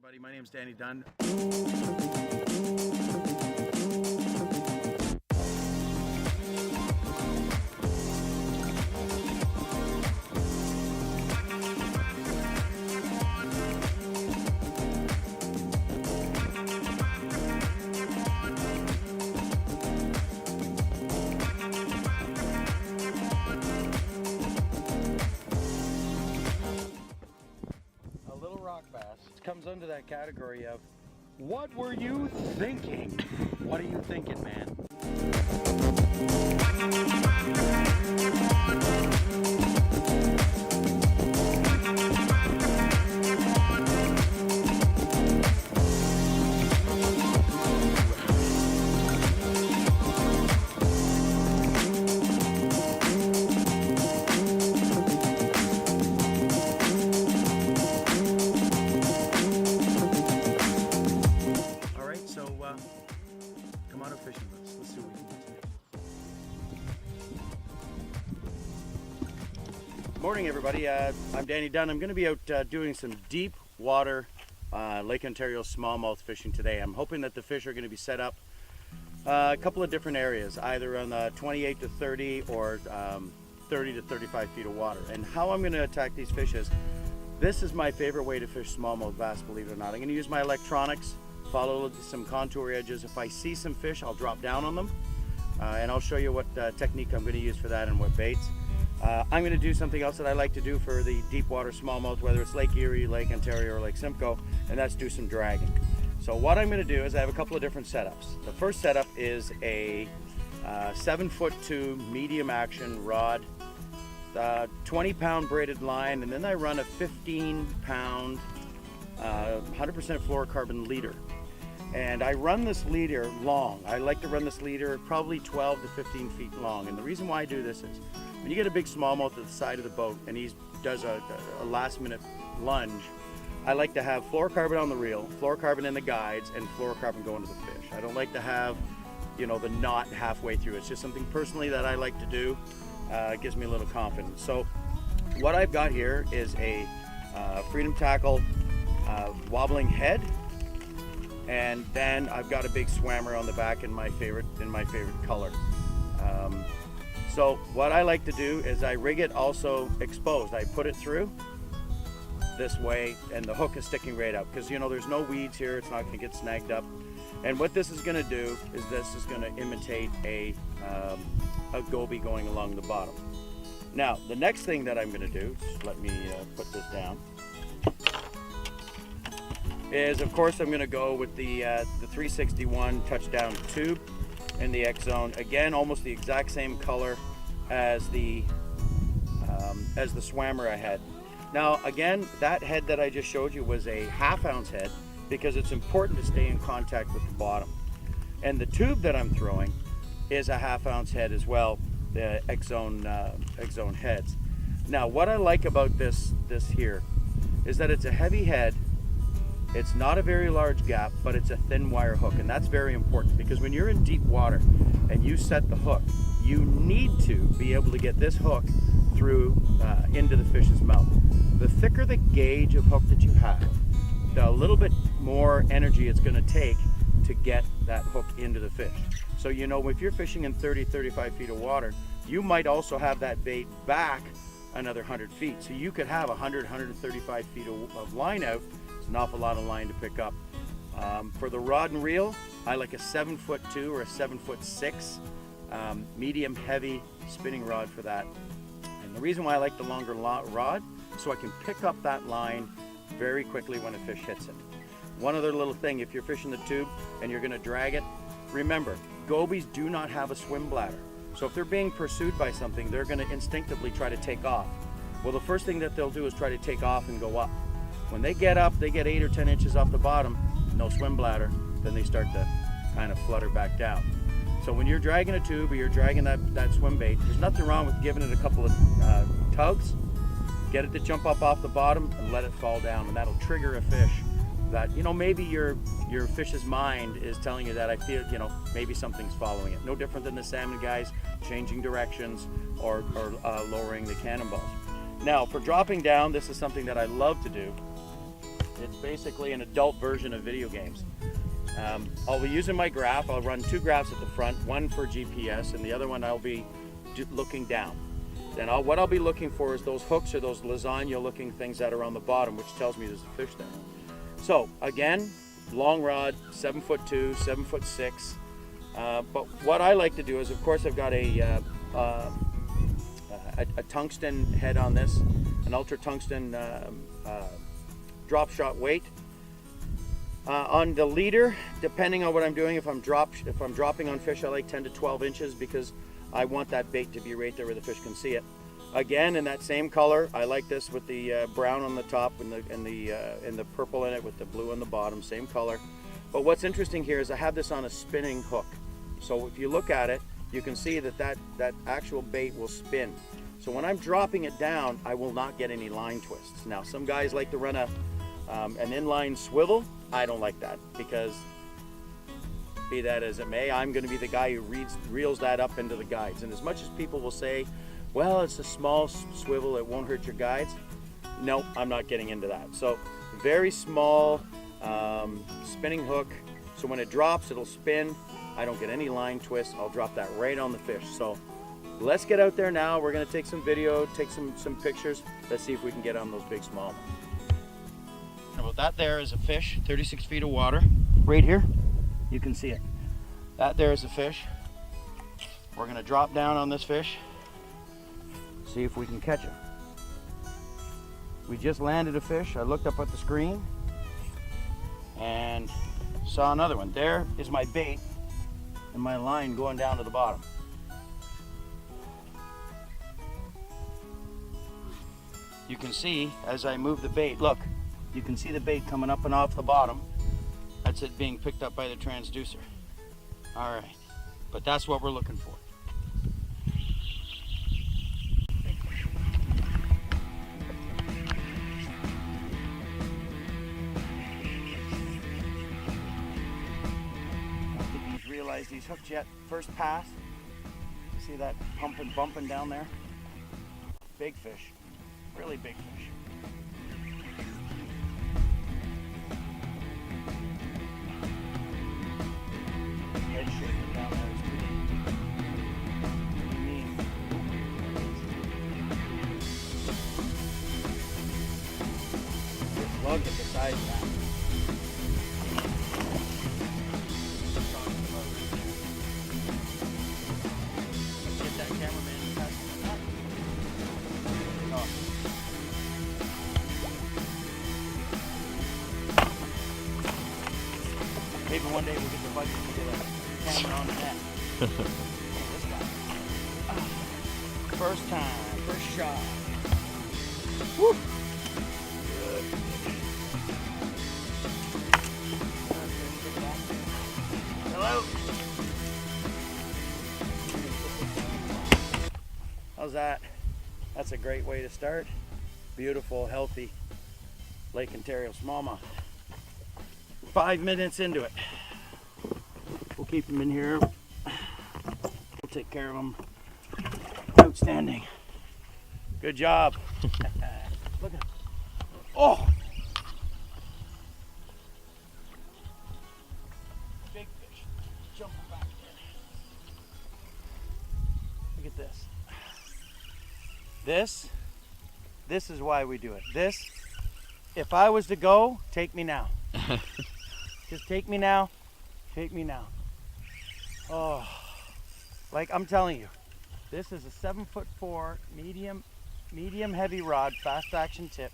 everybody, my name is Danny Dunn. Rock bass comes under that category of what were you thinking? What are you thinking, man? Come on out fishing with us. Let's see what we can do today. Morning, everybody. I'm Danny Dunn. I'm going to be out doing some deep water Lake Ontario smallmouth fishing today. I'm hoping that the fish are going to be set up a couple of different areas, either on the 28 to 30 or 30 to 35 feet of water. And how I'm going to attack these fish is, this is my favorite way to fish smallmouth bass, believe it or not. I'm going to use my electronics, follow some contour edges. If I see some fish, I'll drop down on them, and I'll show you what technique I'm going to use for that and what baits. I'm going to do something else that I like to do for the deep water smallmouth, whether it's Lake Erie, Lake Ontario, or Lake Simcoe, and that's do some dragging. So what I'm going to do is I have a couple of different setups. The first setup is a 7'2" medium action rod, 20-pound braided line, and then I run a 15-pound 100% fluorocarbon leader. And I run this leader long. I like to run this leader probably 12 to 15 feet long. And the reason why I do this is, when you get a big smallmouth at the side of the boat and he does a last minute lunge, I like to have fluorocarbon on the reel, fluorocarbon in the guides, and fluorocarbon going to the fish. I don't like to have, you know, the knot halfway through. It's just something personally that I like to do. It gives me a little confidence. So what I've got here is a Freedom Tackle wobbling head, and then I've got a big swammer on the back in my favorite color. So what I like to do is I rig it also exposed. I put it through this way, and the hook is sticking right up because, you know, there's no weeds here. It's not going to get snagged up. And what this is going to do is this is going to imitate a goby going along the bottom. Now the next thing that I'm going to do, just let me put this down, is of course I'm going to go with the 361 touchdown tube in the X Zone. Again, almost the exact same color as the swammer I had. Now again, that head that I just showed you was a half-ounce head because it's important to stay in contact with the bottom. And the tube that I'm throwing is a half-ounce head as well, the X Zone heads. Now what I like about this here is that it's a heavy head. It's not a very large gap, but it's a thin wire hook, and that's very important because when you're in deep water and you set the hook, you need to be able to get this hook through into the fish's mouth. The thicker the gauge of hook that you have, the little bit more energy it's going to take to get that hook into the fish. So, you know, if you're fishing in 30-35 feet of water, you might also have that bait back another 100 feet. So you could have 100-135 feet of line out. It's an awful lot of line to pick up. For the rod and reel, I like a 7'2" or a 7'6" medium heavy spinning rod for that. And the reason why I like the longer rod, so I can pick up that line very quickly when a fish hits it. One other little thing, if you're fishing the tube and you're going to drag it, remember, gobies do not have a swim bladder. So if they're being pursued by something, they're going to instinctively try to take off. Well, the first thing that they'll do is try to take off and go up. When they get up, they get 8 or 10 inches off the bottom, no swim bladder, then they start to kind of flutter back down. So when you're dragging a tube or you're dragging that swim bait, there's nothing wrong with giving it a couple of tugs, get it to jump up off the bottom and let it fall down, and that'll trigger a fish that, you know, maybe your fish's mind is telling you that, I feel, you know, maybe something's following it. No different than the salmon guys changing directions or lowering the cannonballs. Now for dropping down, this is something that I love to do, It's basically an adult version of video games. I'll be using my graph. I'll run 2 graphs at the front, one for GPS and the other one I'll be looking down. Then what I'll be looking for is those hooks or those lasagna looking things that are on the bottom, which tells me there's a fish there. So again, long rod, 7'2", 7'6". But what I like to do is, of course, I've got a tungsten head on this, an ultra tungsten drop shot weight. On the leader, depending on what I'm doing, if I'm dropping on fish, I like 10 to 12 inches because I want that bait to be right there where the fish can see it. Again, in that same color, I like this with the brown on the top and the purple in it with the blue on the bottom, same color. But what's interesting here is I have this on a spinning hook. So if you look at it, you can see that actual bait will spin. So when I'm dropping it down, I will not get any line twists. Now, some guys like to run an inline swivel. I don't like that because, be that as it may, I'm going to be the guy who reels that up into the guides. And as much as people will say, well, it's a small swivel, it won't hurt your guides. No, I'm not getting into that. So very small spinning hook. So when it drops, it'll spin. I don't get any line twists. I'll drop that right on the fish. So let's get out there now. We're going to take some video, take some pictures. Let's see if we can get on those big small. Well, that there is a fish, 36 feet of water. Right here, you can see it. That there is a fish. We're going to drop down on this fish. See if we can catch him. We just landed a fish. I looked up at the screen and saw another one. There is my bait and my line going down to the bottom. You can see as I move the bait, look, you can see the bait coming up and off the bottom. That's it being picked up by the transducer. All right, but that's what we're looking for. Realize these hooked yet. First pass. See that pumping, bumping down there? Big fish. Really big fish. Head shaking down there is pretty mean. Just look at the size of that. Maybe one day we'll get the budget to get a camera on the net. This guy. First time, first shot. Woo! Good. Hello. How's that? That's a great way to start. Beautiful, healthy Lake Ontario smallmouth. 5 minutes into it. We'll keep them in here. We'll take care of them. Outstanding. Good job. Look at him. Oh! Big fish. Jumping back there. Look at this. This is why we do it. This, if I was to go, take me now. Just take me now. Take me now. Oh, like I'm telling you, this is a 7'4" medium heavy rod, fast action tip.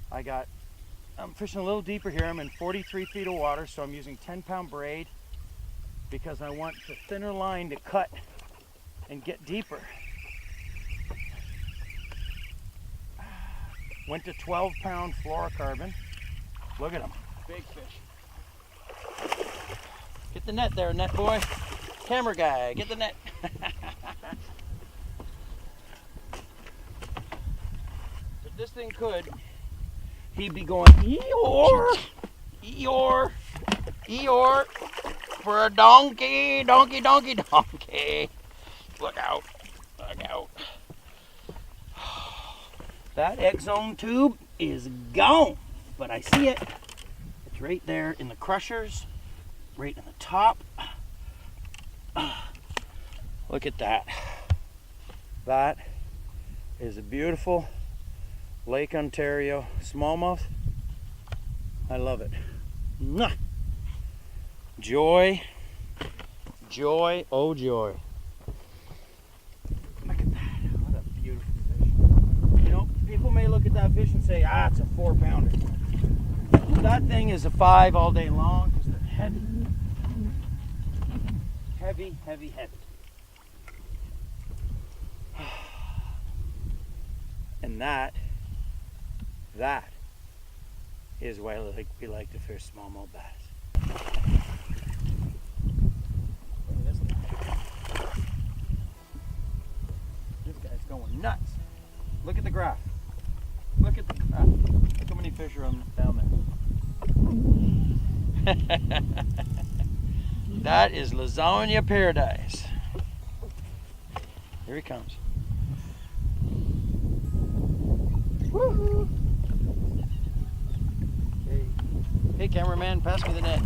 I'm fishing a little deeper here. I'm in 43 feet of water, so I'm using 10-pound braid because I want the thinner line to cut and get deeper. Went to 12-pound fluorocarbon. Look at them. Big fish. Get the net there, net boy. Camera guy, get the net. If this thing could, he'd be going Eeyore, Eeyore, Eeyore for a donkey, donkey, donkey, donkey. Look out, look out. That X-Zone tube is gone. but I see it. It's right there in the crushers, right in the top. Look at that. That is a beautiful Lake Ontario smallmouth. I love it. Mwah! Joy, joy, oh joy. Look at that. What a beautiful fish. You know, people may look at that fish and say, ah, it's a 4-pounder. That thing is a 5 all day long because they're heavy. Heavy, heavy, heavy. And that is why we like to fish smallmouth bass. Look at this guy. This guy's going nuts. Look at the graph. Look at the graph. Look how many fish are down there. That is lasagna paradise. Here he comes. Woo-hoo. Hey cameraman, pass me the net.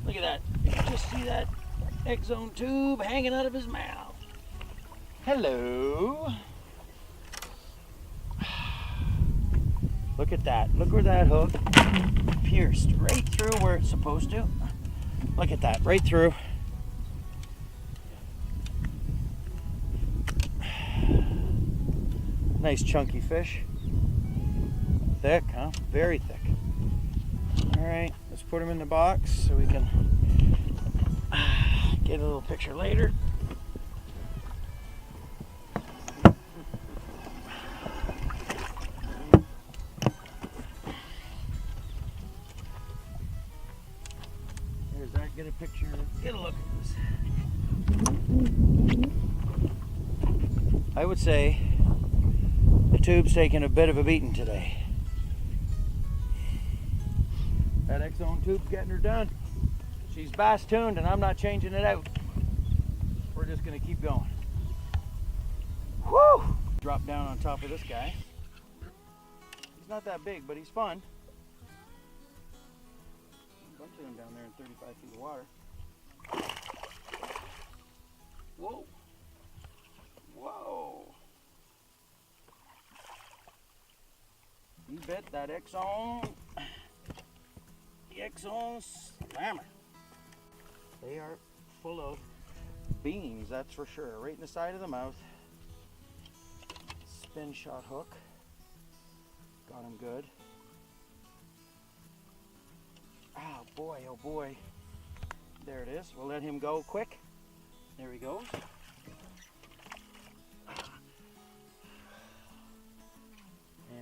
Look at that. You can just see that X-Zone tube hanging out of his mouth. Hello. Look at that. Look where that hook pierced right through where it's supposed to. Look at that, right through. Nice chunky fish. Thick, huh? Very thick. All right, let's put him in the box so we can get a little picture later. Get a picture, get a look at this. I would say the tube's taking a bit of a beating today. That X-Zone tube's getting her done. She's bass tuned and I'm not changing it out. We're just gonna keep going. Whew! Drop down on top of this guy. He's not that big, but he's fun. Bunch of them down there in 35 feet of water. Whoa. Whoa. You bet that X-Zone, the X-Zone slammer. They are full of beans, that's for sure. Right in the side of the mouth. Spin shot hook. Got him good. Oh boy, there it is. We'll let him go quick. There he goes.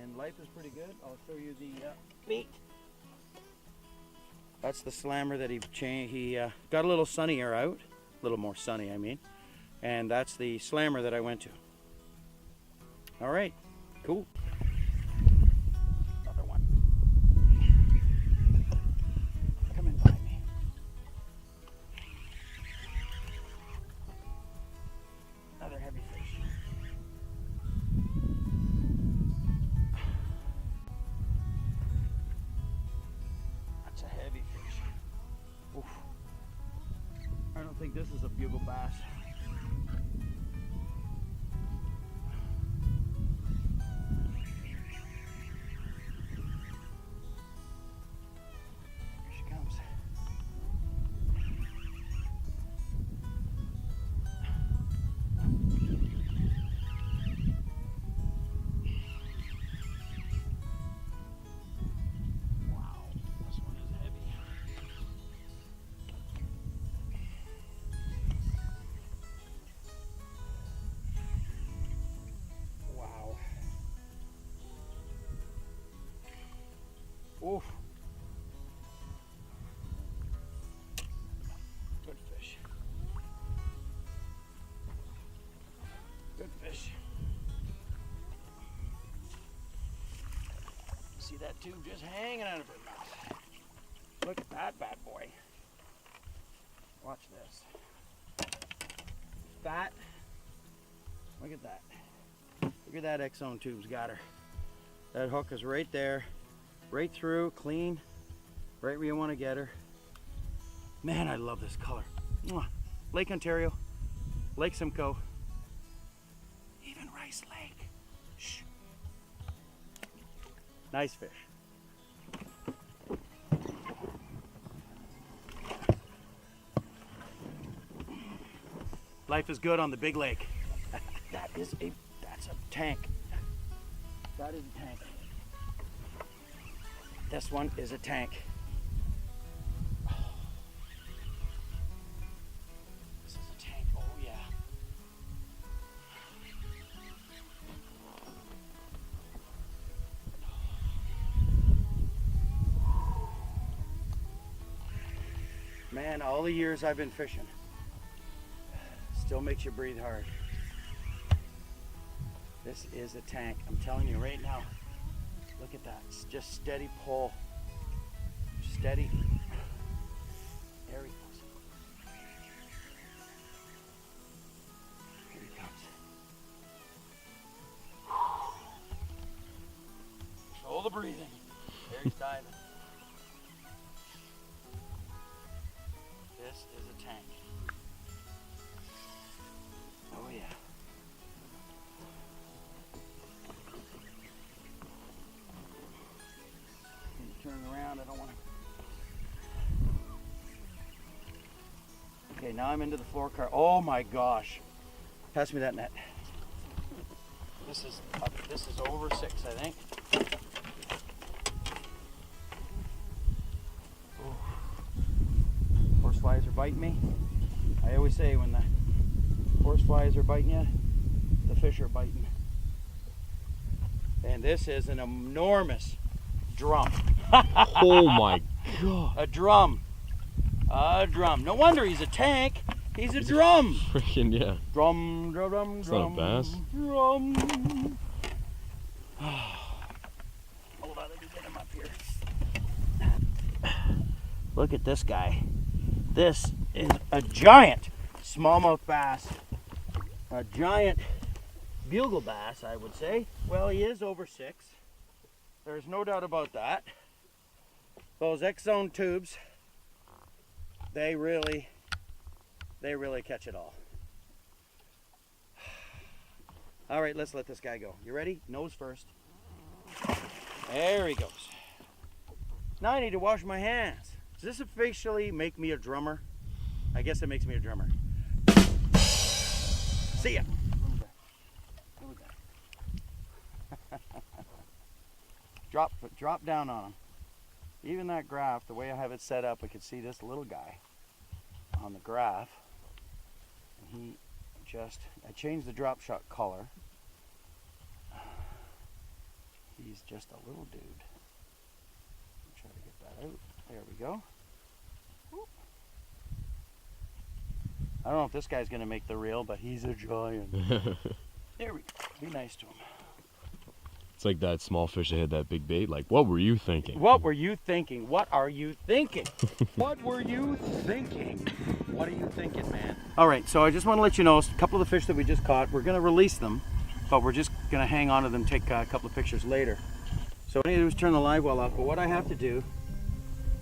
And life is pretty good. I'll show you the bait. That's the slammer that he changed. He got a little sunnier out. A little more sunny, I mean. And that's the slammer that I went to. All right, cool. I don't think this is a bugle bass. Here she comes. Wow, this one is heavy. Oof. Good fish. Good fish. See that tube just hanging out of her mouth. Look at that bad boy. Watch this. Fat. Look at that. Look at that X-Zone tube's got her. That hook is right there, right through, clean, right where you want to get her. Man, I love this color. Mwah. Lake Ontario, Lake Simcoe, even Rice Lake. Shh. Nice fish. Life is good on the big lake. That's a tank. That is a tank. This one is a tank. This is a tank, oh yeah. Man, all the years I've been fishing, still makes you breathe hard. This is a tank. I'm telling you right now. Look at that. It's just steady pull. Steady. There he goes. Here he comes. Control the breathing. There he's diving. This is a tank. Oh yeah. Turn around, I don't want to. Okay, now I'm into the floor car. Oh my gosh. Pass me that net. This is over 6, I think. Ooh. Horseflies are biting me. I always say when the horseflies are biting you, the fish are biting. And this is an enormous drum. Oh my god. A drum. A drum. No wonder he's a tank. He's a drum. Freaking yeah. Drum, drum, drum, It's drum. not a bass. Drum. Hold on, let me get him up here. Look at this guy. This is a giant smallmouth bass. A giant bugle bass, I would say. Well, he is over 6. There's no doubt about that. Those X-Zone tubes, they really catch it all. All right, let's let this guy go. You ready? Nose first. There he goes. Now I need to wash my hands. Does this officially make me a drummer? I guess it makes me a drummer. See ya. Drop down on him. Even that graph, the way I have it set up, I could see this little guy on the graph. And I changed the drop shot color. He's just a little dude. Try to get that out. There we go. Whoop. I don't know if this guy's gonna make the reel, but he's a giant. There we go. Be nice to him. It's like that small fish that had that big bait. Like, what were you thinking? What were you thinking? What are you thinking? What were you thinking? What are you thinking, man? All right, so I just want to let you know a couple of the fish that we just caught. We're going to release them, but we're just going to hang on to them, take a couple of pictures later. So what I need to do is turn the live well off, but what I have to do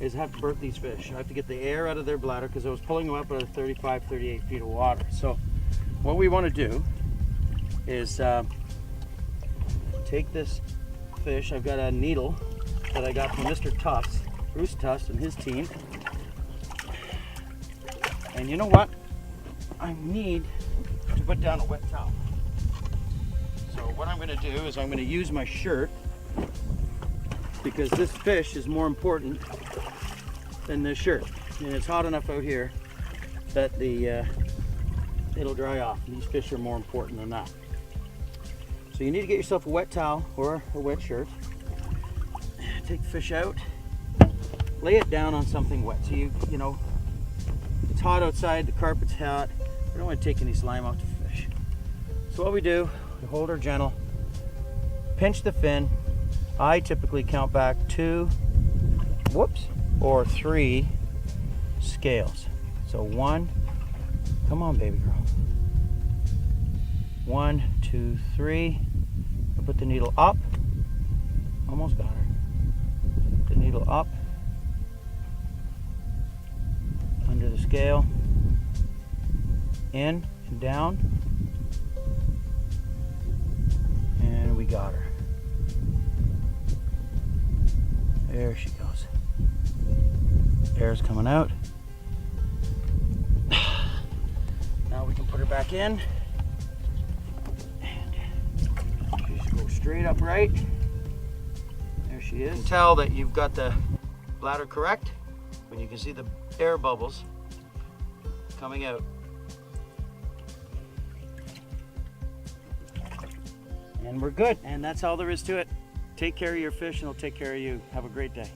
is I have to birth these fish. I have to get the air out of their bladder because I was pulling them up out of 35, 38 feet of water. So what we want to do is take this fish. I've got a needle that I got from Mr. Tufts, Bruce Tufts and his team. And you know what? I need to put down a wet towel. So what I'm going to do is I'm going to use my shirt because this fish is more important than this shirt. And it's hot enough out here that it'll dry off. These fish are more important than that. So you need to get yourself a wet towel or a wet shirt. Take the fish out, lay it down on something wet. So you know, it's hot outside, the carpet's hot. We don't want to take any slime off the fish. So what we do, we hold her gentle, pinch the fin. I typically count back 2, whoops, or 3 scales. So 1, come on baby girl. 1, 2, 3. I'll put the needle up. Almost got her. The needle up. Under the scale. In and down. And we got her. There she goes. Air's coming out. Now we can put her back in. And just go straight upright. There she is. You can tell that you've got the bladder correct when you can see the air bubbles coming out. And we're good. And that's all there is to it. Take care of your fish and it'll take care of you. Have a great day.